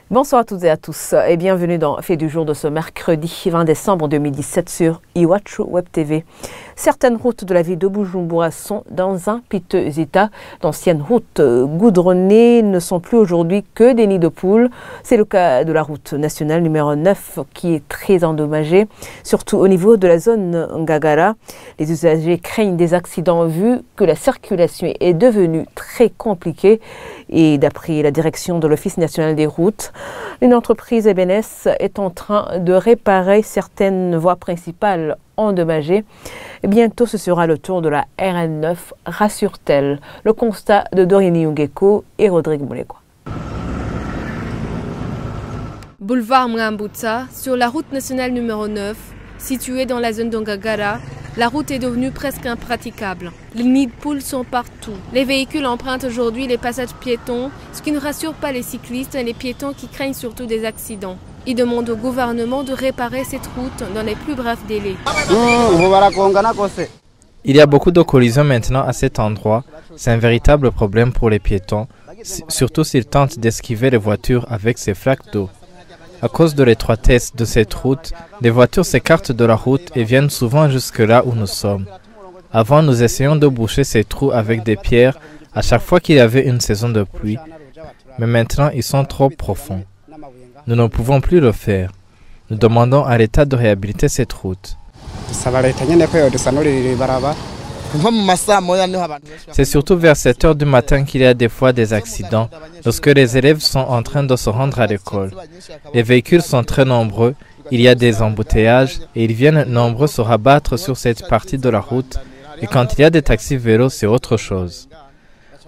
Bonsoir à toutes et à tous et bienvenue dans Fait du jour de ce mercredi 20 décembre 2017 sur Iwachu Web TV. Certaines routes de la ville de Bujumbura sont dans un piteux état. D'anciennes routes goudronnées ne sont plus aujourd'hui que des nids de poules. C'est le cas de la route nationale numéro 9 qui est très endommagée, surtout au niveau de la zone Ngagara. Les usagers craignent des accidents vu que la circulation est devenue très compliquée. Et d'après la direction de l'Office national des routes, une entreprise EBNS est en train de réparer certaines voies principales endommagées. Et bientôt, ce sera le tour de la RN9, rassure-t-elle. Le constat de Dorini Ungeko et Rodrigue Moulekwa. Boulevard Mwambutsa, sur la route nationale numéro 9, située dans la zone d'Ongagara, la route est devenue presque impraticable. Les nids de poules sont partout. Les véhicules empruntent aujourd'hui les passages piétons, ce qui ne rassure pas les cyclistes et les piétons qui craignent surtout des accidents. Ils demandent au gouvernement de réparer cette route dans les plus brefs délais. Il y a beaucoup de collisions maintenant à cet endroit. C'est un véritable problème pour les piétons, surtout s'ils tentent d'esquiver les voitures avec ces flaques d'eau. À cause de l'étroitesse de cette route, les voitures s'écartent de la route et viennent souvent jusque là où nous sommes. Avant, nous essayons de boucher ces trous avec des pierres à chaque fois qu'il y avait une saison de pluie, mais maintenant ils sont trop profonds. Nous ne pouvons plus le faire. Nous demandons à l'État de réhabiliter cette route. C'est surtout vers 7 heures du matin qu'il y a des fois des accidents, lorsque les élèves sont en train de se rendre à l'école. Les véhicules sont très nombreux, il y a des embouteillages et ils viennent nombreux se rabattre sur cette partie de la route. Et quand il y a des taxis vélos, c'est autre chose.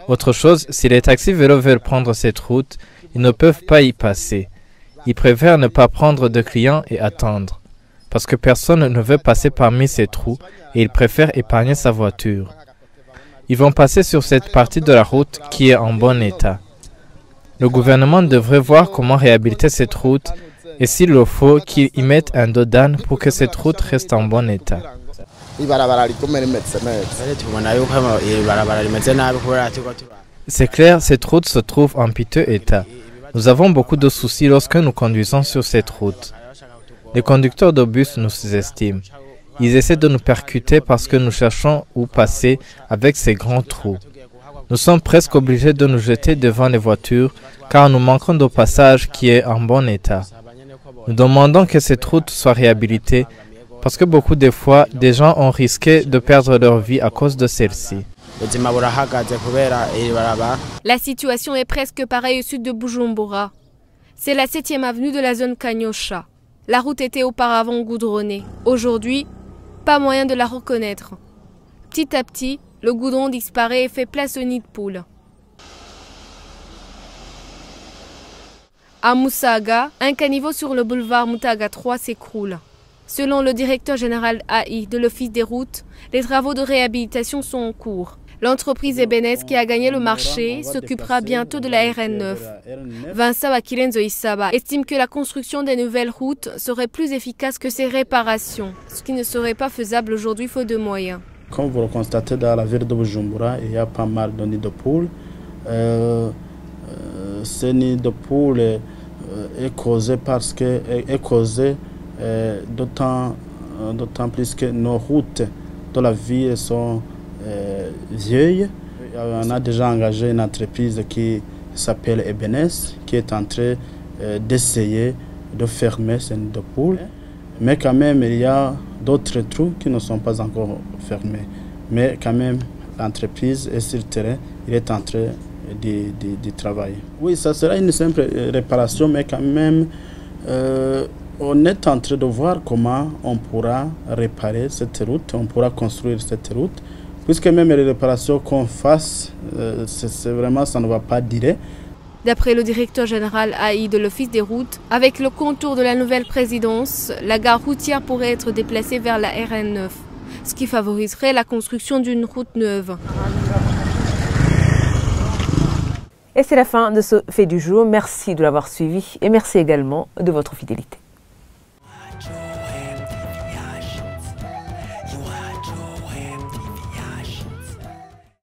Autre chose, si les taxis vélos veulent prendre cette route, ils ne peuvent pas y passer. Ils préfèrent ne pas prendre de clients et attendre, parce que personne ne veut passer parmi ces trous et ils préfèrent épargner sa voiture. Ils vont passer sur cette partie de la route qui est en bon état. Le gouvernement devrait voir comment réhabiliter cette route et s'il le faut, qu'il y mette un dos d'âne pour que cette route reste en bon état. C'est clair, cette route se trouve en piteux état. Nous avons beaucoup de soucis lorsque nous conduisons sur cette route. Les conducteurs de bus nous sous-estiment. Ils essaient de nous percuter parce que nous cherchons où passer avec ces grands trous. Nous sommes presque obligés de nous jeter devant les voitures car nous manquons de passage qui est en bon état. Nous demandons que cette route soit réhabilitée parce que beaucoup de fois, des gens ont risqué de perdre leur vie à cause de celle-ci. La situation est presque pareille au sud de Bujumbura. C'est la 7e avenue de la zone Kanyosha. La route était auparavant goudronnée. Aujourd'hui, pas moyen de la reconnaître. Petit à petit, le goudron disparaît et fait place au nid de poules. À Musaga, un caniveau sur le boulevard Mutaga 3 s'écroule. Selon le directeur général AI de l'Office des routes, les travaux de réhabilitation sont en cours. L'entreprise EBNS qui a gagné le marché s'occupera bientôt de la RN9. Vincent Akilenzo Isaba estime que la construction des nouvelles routes serait plus efficace que ces réparations, ce qui ne serait pas faisable aujourd'hui faute de moyens. Comme vous le constatez dans la ville de Bujumbura, il y a pas mal de nids de poules. Ces nids de poules est causé d'autant plus que nos routes de la ville sont vieilles. On a déjà engagé une entreprise qui s'appelle EBNS, qui est en train d'essayer de fermer ces nids de poules. Mais quand même, il y a d'autres trous qui ne sont pas encore fermés. Mais quand même, l'entreprise est sur le terrain, il est en train de travailler. Oui, ça sera une simple réparation, mais quand même, on est en train de voir comment on pourra réparer cette route, on pourra construire cette route, puisque même les réparations qu'on fasse, c'est vraiment, ça ne va pas durer. D'après le directeur général AI de l'Office des routes, avec le contour de la nouvelle présidence, la gare routière pourrait être déplacée vers la RN9, ce qui favoriserait la construction d'une route neuve. Et c'est la fin de ce Fait du jour. Merci de l'avoir suivi et merci également de votre fidélité.